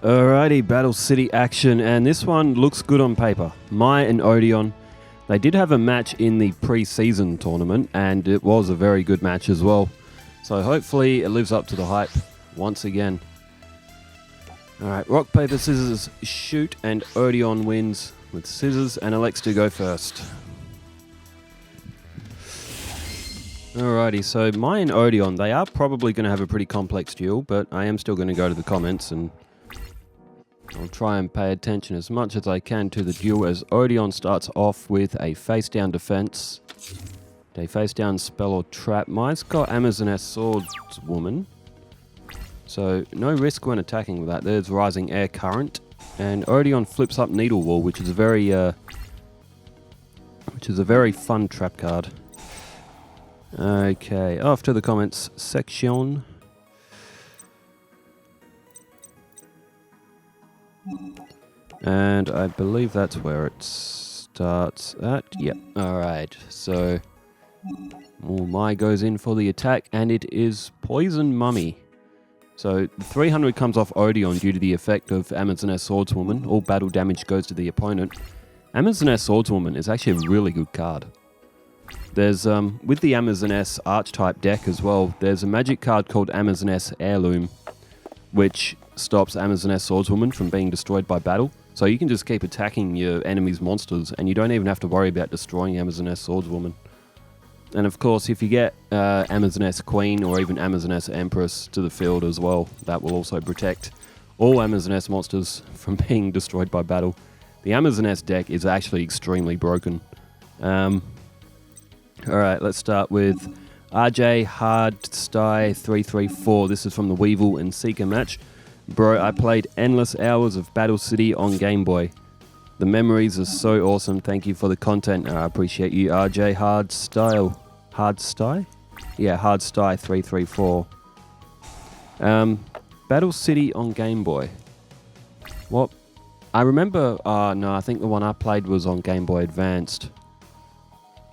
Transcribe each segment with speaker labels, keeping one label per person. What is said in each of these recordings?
Speaker 1: Alrighty, Battle City action, and this one looks good on paper. Mai and Odion, they did have a match in the pre-season tournament, and it was a very good match as well. So hopefully it lives up to the hype once again. Alright, rock, paper, scissors, shoot, and Odion wins with scissors and elects to go first. Alrighty, so Mai and Odion, they are probably going to have a pretty complex duel, but I am still going to go to the comments and I'll try and pay attention as much as I can to the duel as Odion starts off with a face-down defense. A face-down spell or trap. Mai's got Amazoness Swordswoman, so no risk when attacking with that. There's Rising Air Current, and Odion flips up Needle Wall, which is a very fun trap card. Okay, off to the comments section. And I believe that's where it starts at. Yep. Alright, so Mai goes in for the attack, and it is Poison Mummy. So 300 comes off Odion due to the effect of Amazoness Swordswoman. All battle damage goes to the opponent. Amazoness Swordswoman is actually a really good card. There's, with the Amazoness Archetype deck as well, there's a magic card called Amazoness Heirloom, which stops Amazoness Swordswoman from being destroyed by battle. So you can just keep attacking your enemy's monsters, and you don't even have to worry about destroying Amazoness Swordswoman. And of course, if you get Amazoness Queen or even Amazoness Empress to the field as well, that will also protect all Amazoness monsters from being destroyed by battle. The Amazoness deck is actually extremely broken. Alright, let's start with RJ Hardstye 334. This is from the Weevil and Seeker match. Bro, I played endless hours of Battle City on Game Boy. The memories are so awesome. Thank you for the content. I appreciate you, RJ Hardstye? Yeah, Hardstye 334. Battle City on Game Boy. What? I remember, no, I think the one I played was on Game Boy Advanced.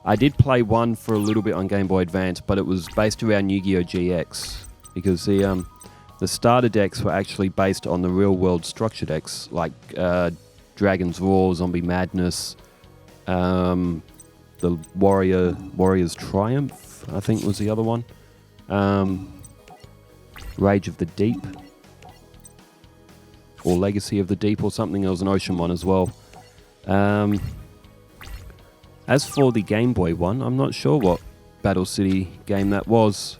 Speaker 1: I did play one for a little bit on Game Boy Advance, but it was based around Yu-Gi-Oh! GX, because the starter decks were actually based on the real-world structure decks, like Dragon's Roar, Zombie Madness, the Warrior's Triumph, I think was the other one, Rage of the Deep, or Legacy of the Deep or something. There was an Ocean one as well. As for the Game Boy one, I'm not sure what Battle City game that was.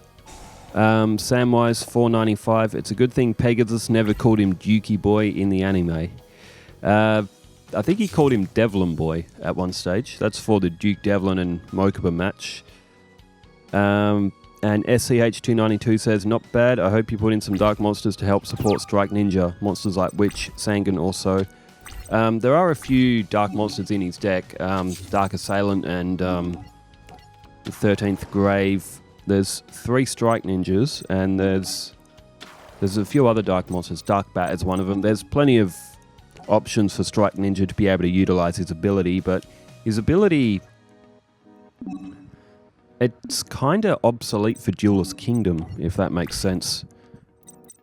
Speaker 1: Samwise 495. It's a good thing Pegasus never called him Dukey Boy in the anime. I think he called him Devlin Boy at one stage. That's for the Duke Devlin and Mokuba match. And SCH292 says, not bad. I hope you put in some dark monsters to help support Strike Ninja. Monsters like Witch, Sangan also. There are a few dark monsters in his deck, Dark Assailant and the 13th Grave. There's 3 Strike Ninjas, and there's a few other dark monsters. Dark Bat is one of them. There's plenty of options for Strike Ninja to be able to utilize his ability, but his ability, it's kind of obsolete for Duelist Kingdom, if that makes sense.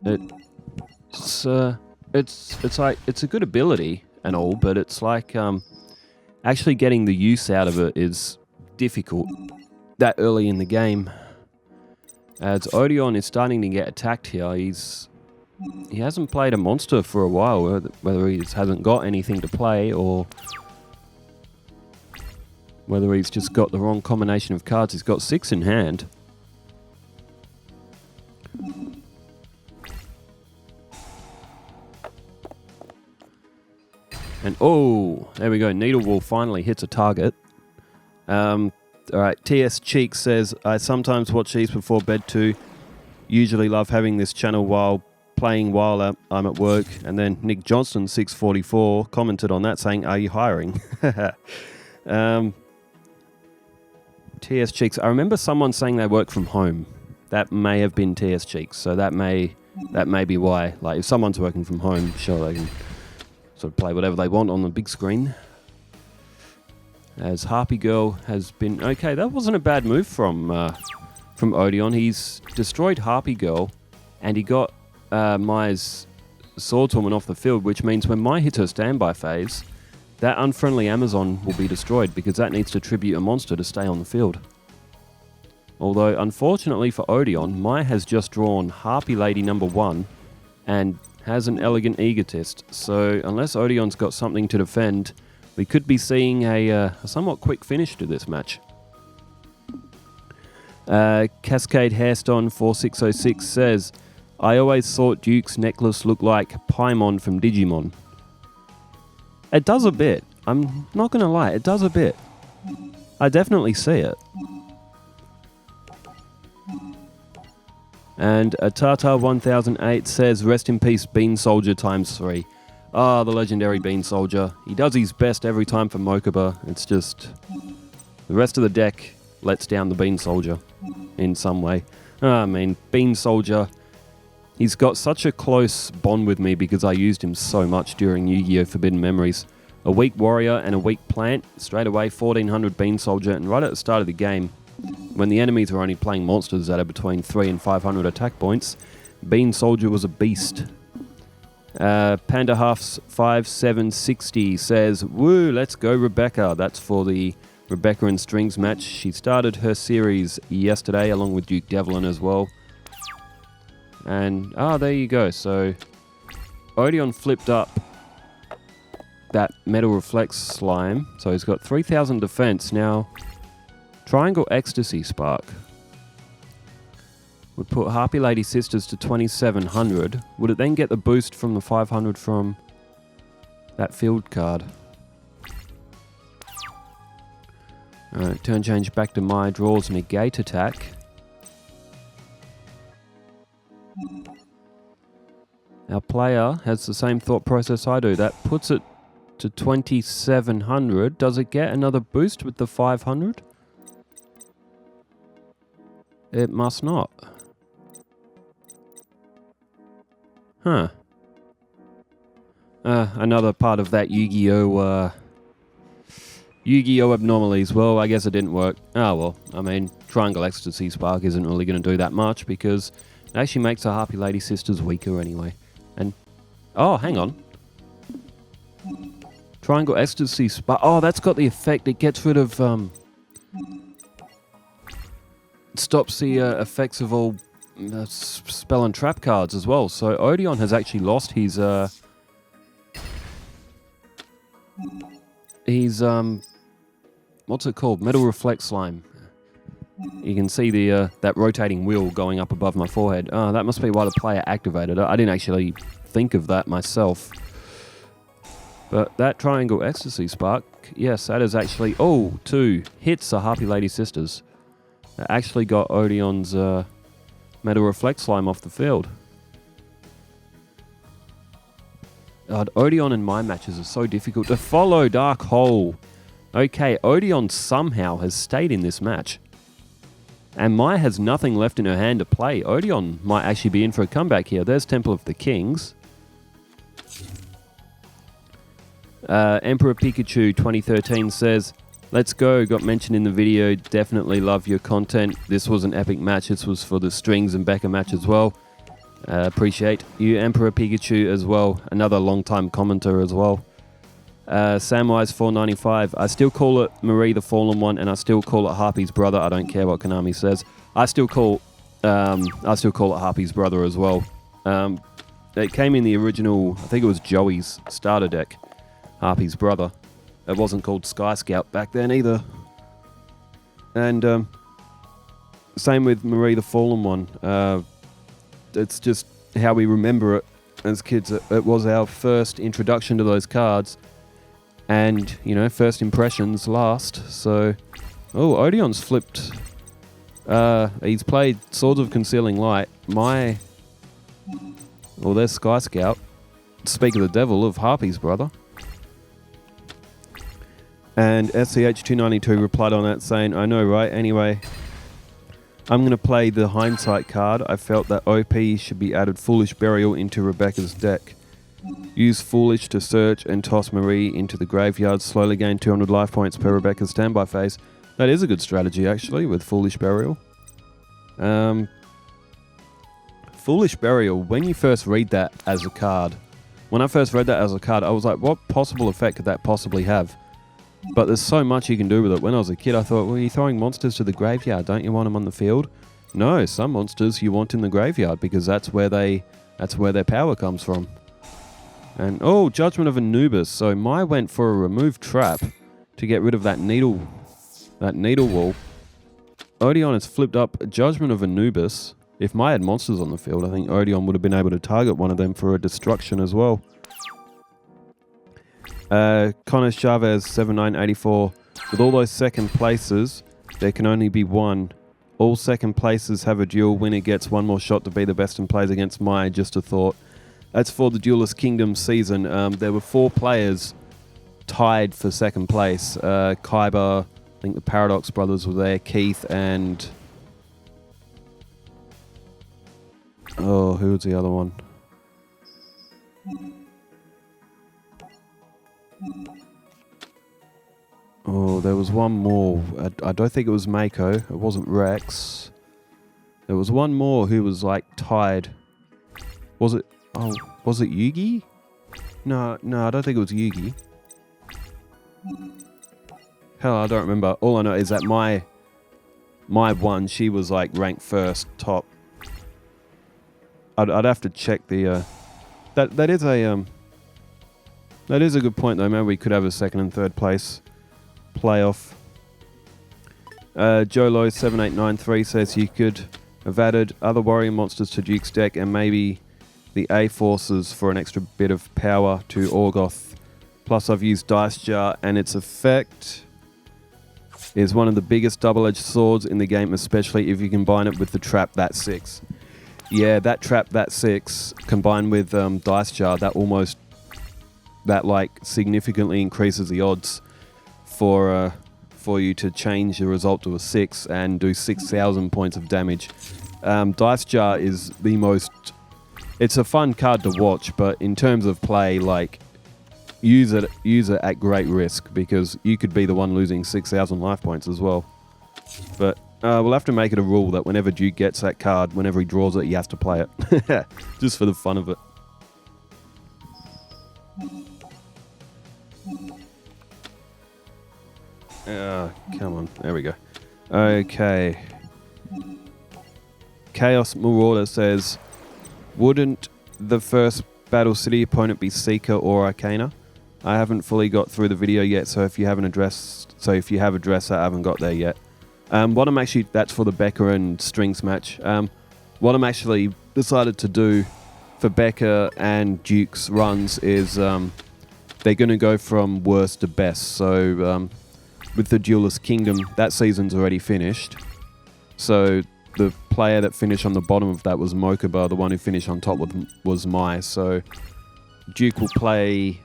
Speaker 1: It's a good ability and all, but it's like actually getting the use out of it is difficult that early in the game. As Odion is starting to get attacked here, he hasn't played a monster for a while, whether he hasn't got anything to play or whether he's just got the wrong combination of cards. He's got 6 in hand. And oh, there we go. Needle Wall finally hits a target. Alright, TS Cheek says, I sometimes watch these before bed too. Usually love having this channel while I'm at work. And then Nick Johnston 644 commented on that saying, are you hiring? TS Cheeks. I remember someone saying they work from home. That may have been TS Cheeks, so that may be why. Like, if someone's working from home, sure, they can sort of play whatever they want on the big screen. As Harpy Girl has been... Okay, that wasn't a bad move from Odion. He's destroyed Harpy Girl, and he got Mai's Swordswoman off the field, which means when Mai hits her standby phase, that unfriendly Amazon will be destroyed because that needs to tribute a monster to stay on the field. Although, unfortunately for Odion, Mai has just drawn Harpy Lady number 1 and has an Elegant Egotist. So, unless Odion's got something to defend, we could be seeing a somewhat quick finish to this match. Cascade Hairstone 4606 says, I always thought Duke's necklace looked like Paimon from Digimon. It does a bit. I'm not going to lie, it does a bit. I definitely see it. And Tata 1008 says, rest in peace, Bean Soldier ×3. Ah, the legendary Bean Soldier. He does his best every time for Mokuba. It's just the rest of the deck lets down the Bean Soldier in some way. I mean, Bean Soldier, he's got such a close bond with me because I used him so much during Yu-Gi-Oh! Forbidden Memories. A weak warrior and a weak plant, straight away 1400 Bean Soldier, and right at the start of the game, when the enemies were only playing monsters that are between 3 and 500 attack points, Bean Soldier was a beast. Panda Huffs 5760 says, woo, let's go Rebecca. That's for the Rebecca and Strings match. She started her series yesterday along with Duke Devlin as well. And, there you go. So, Odion flipped up that Metal Reflex slime. So he's got 3000 defense. Now, Triangle Ecstasy Spark would put Harpy Lady Sisters to 2700. Would it then get the boost from the 500 from that field card? Alright, turn change back to Mai, draws negate attack. Our player has the same thought process I do. That puts it to 2700. Does it get another boost with the 500? It must not. Huh. Another part of that Yu-Gi-Oh! Yu-Gi-Oh! Abnormalities. Well, I guess it didn't work. Oh well, I mean, Triangle Ecstasy Spark isn't really going to do that much because it actually makes the Harpy Lady Sisters weaker anyway. And, oh, hang on. Triangle Ecstasy Spark. Oh, that's got the effect. It gets rid of, stops the effects of all spell and trap cards as well. So Odion has actually lost his what's it called? Metal Reflect Slime. You can see the that rotating wheel going up above my forehead. Oh, that must be why the player activated it. I didn't actually think of that myself. But that Triangle Ecstasy Spark, yes, that is actually, 2 hits the Harpy Lady Sisters. That actually got Odion's Metal Reflect Slime off the field. Odion and my matches are so difficult to follow. Dark Hole. Okay, Odion somehow has stayed in this match. And Mai has nothing left in her hand to play. Odion might actually be in for a comeback here. There's Temple of the Kings. Emperor Pikachu 2013 says, let's go, got mentioned in the video, definitely love your content. This was an epic match, this was for the Strings and Becca match as well. Appreciate you, Emperor Pikachu, as well. Another long-time commenter as well. Samwise 495, I still call it Marie the Fallen One, and I still call it Harpy's brother. I don't care what Konami says. I still call it Harpy's brother as well. It came in the original, I think it was Joey's starter deck, Harpy's brother. It wasn't called Sky Scout back then either. And same with Marie the Fallen One. It's just how we remember it as kids. It was our first introduction to those cards. And, you know, first impressions last. So, Odion's flipped. He's played Swords of Concealing Light. There's Sky Scout. Speak of the devil of Harpy's brother. And SCH292 replied on that saying, I know, right? Anyway, I'm going to play the Hindsight card. I felt that OP should be added Foolish Burial into Rebecca's deck. Use Foolish to search and toss Marie into the graveyard. Slowly gain 200 life points per Rebecca's standby phase. That is a good strategy, actually, with Foolish Burial. Foolish Burial, when you first read that as a card, When I first read that as a card, I was like, what possible effect could that possibly have? But there's so much you can do with it. When I was a kid, I thought, well, you're throwing monsters to the graveyard. Don't you want them on the field? No, some monsters you want in the graveyard because that's where their power comes from. And, oh, Judgment of Anubis. So Mai went for a remove trap to get rid of that needle wall. Odion has flipped up Judgment of Anubis. If Mai had monsters on the field, I think Odion would have been able to target one of them for a destruction as well. Connor Chavez, 7984. With all those second places, there can only be one. All second places have a duel. Winner gets one more shot to be the best and plays against Mai. Just a thought. That's for the Duelist Kingdom season. There were 4 players tied for second place. Kaiba, I think the Paradox brothers were there. Keith and... oh, who was the other one? Oh, there was one more. I don't think it was Mako. It wasn't Rex. There was one more who was like tied. Was it? Oh, was it Yugi? No, I don't think it was Yugi. Hell, I don't remember. All I know is that my one, she was like ranked first, top. I'd have to check the. That is a good point though. Maybe we could have a second and third place playoff. Jolo 7893 says you could have added other warrior monsters to Duke's deck and maybe the A forces for an extra bit of power to Orgoth. Plus I've used Dice Jar and its effect is one of the biggest double-edged swords in the game, especially if you combine it with the trap that 6. Yeah, that trap that 6 combined with Dice Jar, that like significantly increases the odds for you to change the result to a 6 and do 6,000 points of damage. Dice Jar is the most... it's a fun card to watch, but in terms of play, like, use it at great risk because you could be the one losing 6,000 life points as well. But we'll have to make it a rule that whenever Duke gets that card, whenever he draws it, he has to play it. Just for the fun of it. Come on. There we go. Okay. Chaos Marauder says, wouldn't the first Battle City opponent be Seeker or Arcana? I haven't fully got through the video yet, so if you have addressed that, I haven't got there yet. What I'm actually, that's for the Becca and Strings match. What I'm actually decided to do for Becca and Duke's runs is they're going to go from worst to best. So with the Duelist Kingdom, that season's already finished. So the player that finished on the bottom of that was Mokuba. The one who finished on top was Mai. So Duke will play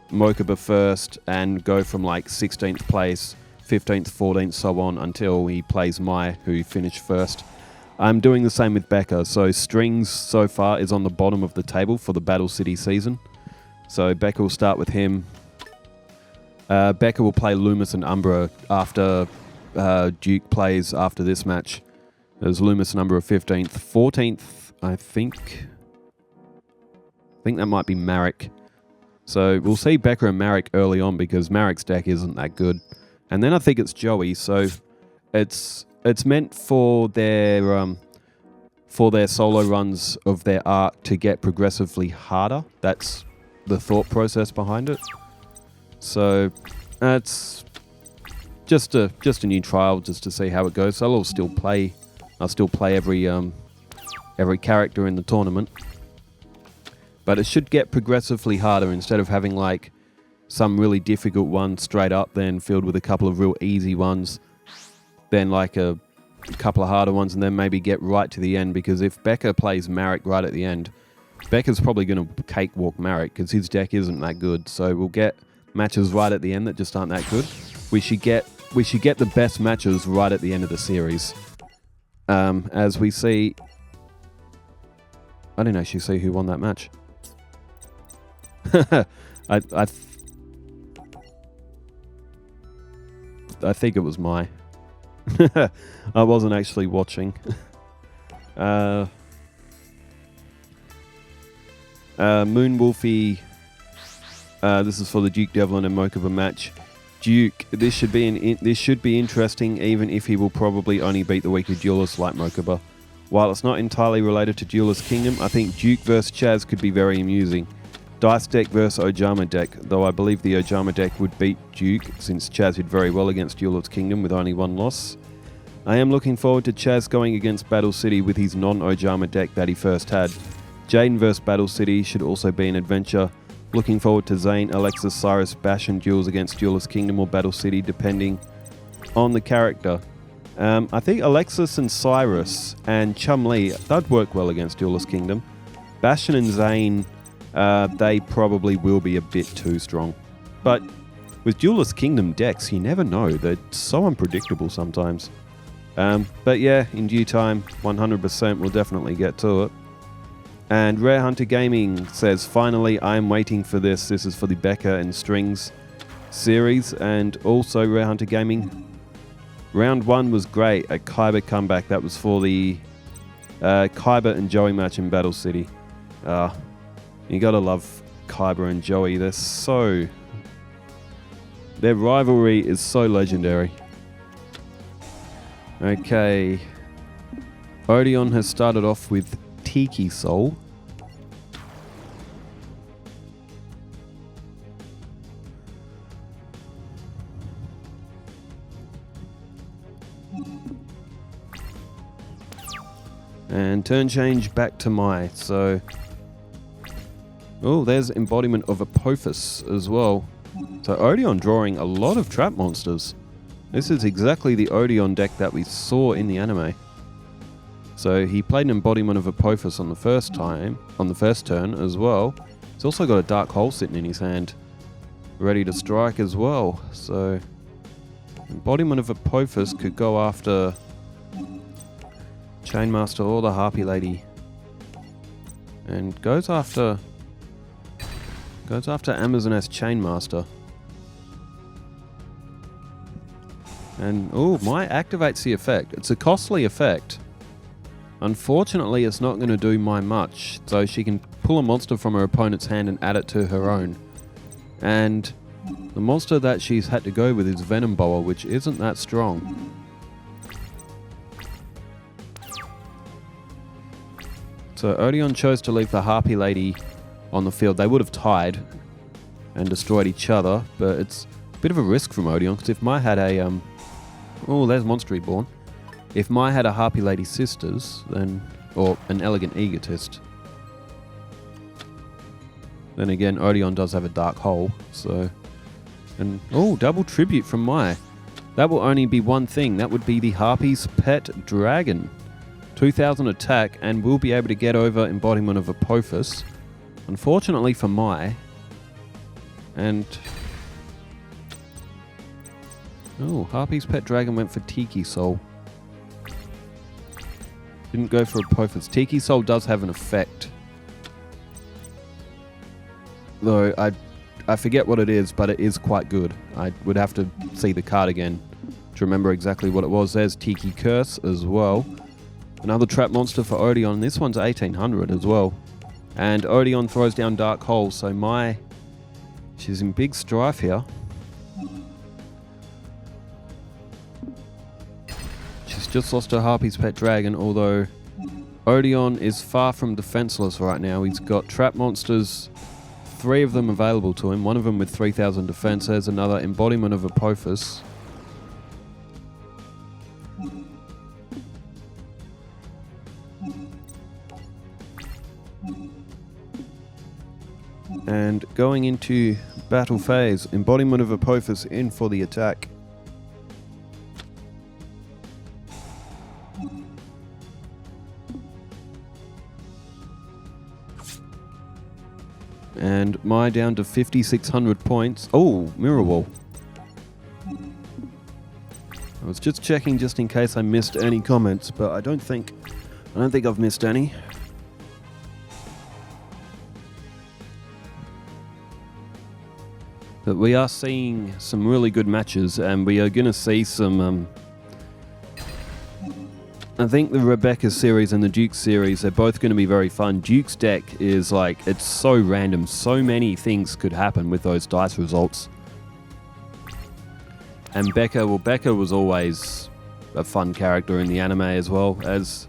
Speaker 1: Mokuba first and go from like 16th place, 15th, 14th, so on until he plays Mai, who finished first. I'm doing the same with Becca. So Strings so far is on the bottom of the table for the Battle City season. So Becca will start with him. Becca will play Loomis and Umbra after Duke plays after this match. There's Loomis and Umbra 15th. 14th, I think that might be Marek. So we'll see Becca and Marek early on because Marek's deck isn't that good. And then I think it's Joey. So it's meant for their solo runs of their arc to get progressively harder. That's the thought process behind it. So that's just a new trial, just to see how it goes. So I'll still play every character in the tournament, but it should get progressively harder instead of having like some really difficult one straight up, then filled with a couple of real easy ones, then like a couple of harder ones, and then maybe get right to the end. Because if Becca plays Marek right at the end, Becca's probably going to cakewalk Marek because his deck isn't that good. So we'll get matches right at the end that just aren't that good. We should get the best matches right at the end of the series. As we see, I didn't actually see who won that match. I think it was Mai. I wasn't actually watching. Moonwolfie. This is for the Duke Devlin and Mokuba match. Duke, this should be interesting, even if he will probably only beat the weaker duelist like Mokuba. While it's not entirely related to Duelist Kingdom, I think Duke vs Chaz could be very amusing. Dice deck versus Ojama deck, though I believe the Ojama deck would beat Duke, since Chaz did very well against Duelist Kingdom with only one loss. I am looking forward to Chaz going against Battle City with his non-Ojama deck that he first had. Jaden vs Battle City should also be an adventure. Looking forward to Zane, Alexis, Cyrus, Bastion duels against Duelist Kingdom or Battle City, depending on the character. I think Alexis and Cyrus and Chum-Li, they'd work well against Duelist Kingdom. Bastion and Zane, they probably will be a bit too strong. But with Duelist Kingdom decks, you never know. They're so unpredictable sometimes. But yeah, in due time, 100% we'll definitely get to it. And Rare Hunter Gaming says, finally, I am waiting for this. This is for the Becca and Strings series. And also Rare Hunter Gaming, Round 1 was great. A Kaiba comeback. That was for the Kaiba and Joey match in Battle City. You gotta love Kaiba and Joey. Their rivalry is so legendary. Okay. Odion has started off with Tiki Soul. And turn change back to Mai. So, oh, there's Embodiment of Apophis as well. So Odion drawing a lot of trap monsters. This is exactly the Odion deck that we saw in the anime. So he played an Embodiment of Apophis on the first turn as well. He's also got a Dark Hole sitting in his hand, ready to strike as well. So Embodiment of Apophis could go after Chainmaster or the Harpy Lady, and goes after Amazon S Chainmaster. And oh, Mai activates the effect. It's a costly effect. Unfortunately, it's not going to do Mai much, so she can pull a monster from her opponent's hand and add it to her own. And the monster that she's had to go with is Venom Boa, which isn't that strong. So Odion chose to leave the Harpy Lady on the field. They would have tied and destroyed each other, but it's a bit of a risk from Odion, because if Mai had a... oh, there's Monster Reborn. If Mai had a Harpy Lady Sisters, then... or an Elegant Egotist, then again, Odion does have a Dark Hole, so... and oh, double tribute from Mai. That will only be one thing. That would be the Harpy's Pet Dragon. 2000 attack, and we'll be able to get over Embodiment of Apophis. Unfortunately for Mai. And... oh, Harpy's Pet Dragon went for Tiki Soul. Didn't go for Apophis. Tiki Soul does have an effect, though I forget what it is, but it is quite good. I would have to see the card again to remember exactly what it was. There's Tiki Curse as well. Another trap monster for Odion. This one's 1800 as well. And Odion throws down Dark Hole, so Mai... she's in big strife here. She's just lost her Harpy's Pet Dragon, although Odion is far from defenseless right now. He's got trap monsters, 3 of them available to him, one of them with 3000 defense. There's another Embodiment of Apophis. And going into battle phase, Embodiment of Apophis in for the attack. And Mai down to 5,600 points. Oh, Mirror Wall. I was just checking just in case I missed any comments, but I don't think I've missed any. But we are seeing some really good matches, and we are going to see some I think the Rebecca series and the Duke series, they're both going to be very fun. Duke's deck is like, it's so random. So many things could happen with those dice results. And Becca, well, Becca was always a fun character in the anime as well. As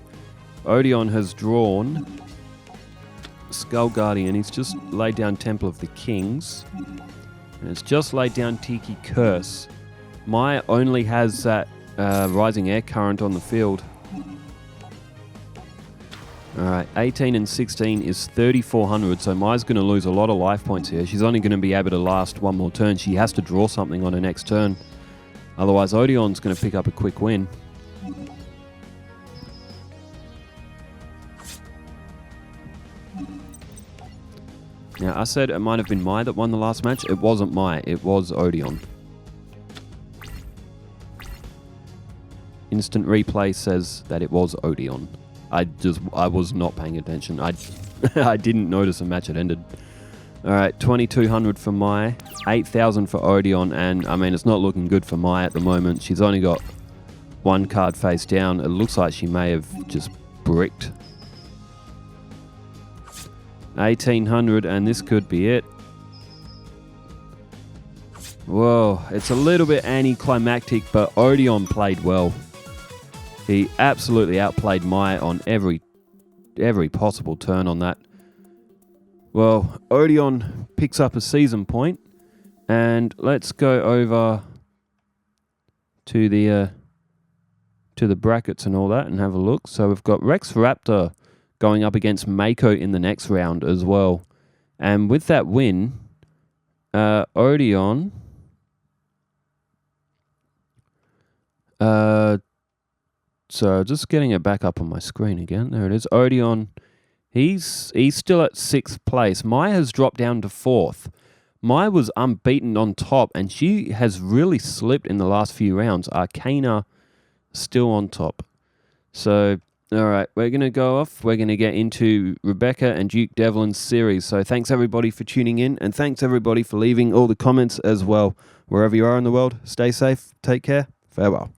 Speaker 1: Odion has drawn Skull Guardian, he's just laid down Temple of the Kings. And it's just laid down Tiki Curse. Maya only has that Rising Air Current on the field. Alright, 18 and 16 is 3,400, so Maya's going to lose a lot of life points here. She's only going to be able to last one more turn. She has to draw something on her next turn. Otherwise, Odion's going to pick up a quick win. Now, I said it might have been Maya that won the last match. It wasn't Maya, it was Odion. Instant replay says that it was Odion. I was not paying attention. I didn't notice the match had ended. Alright, 2,200 for Mai, 8,000 for Odion, and I mean, it's not looking good for Mai at the moment. She's only got one card face down. It looks like she may have just bricked. 1,800, and this could be it. Whoa, it's a little bit anticlimactic, but Odion played well. He absolutely outplayed Mai on every possible turn on that. Well, Odion picks up a season point, and let's go over to the brackets and all that and have a look. So we've got Rex Raptor going up against Mako in the next round as well. And with that win, Odion so just getting it back up on my screen again. There it is. Odion, he's still at 6th place. Mai has dropped down to 4th. Mai was unbeaten on top, and she has really slipped in the last few rounds. Arcana still on top. So, all right, we're going to go off. We're going to get into Rebecca and Duke Devlin's series. So thanks, everybody, for tuning in, and thanks, everybody, for leaving all the comments as well. Wherever you are in the world, stay safe, take care, farewell.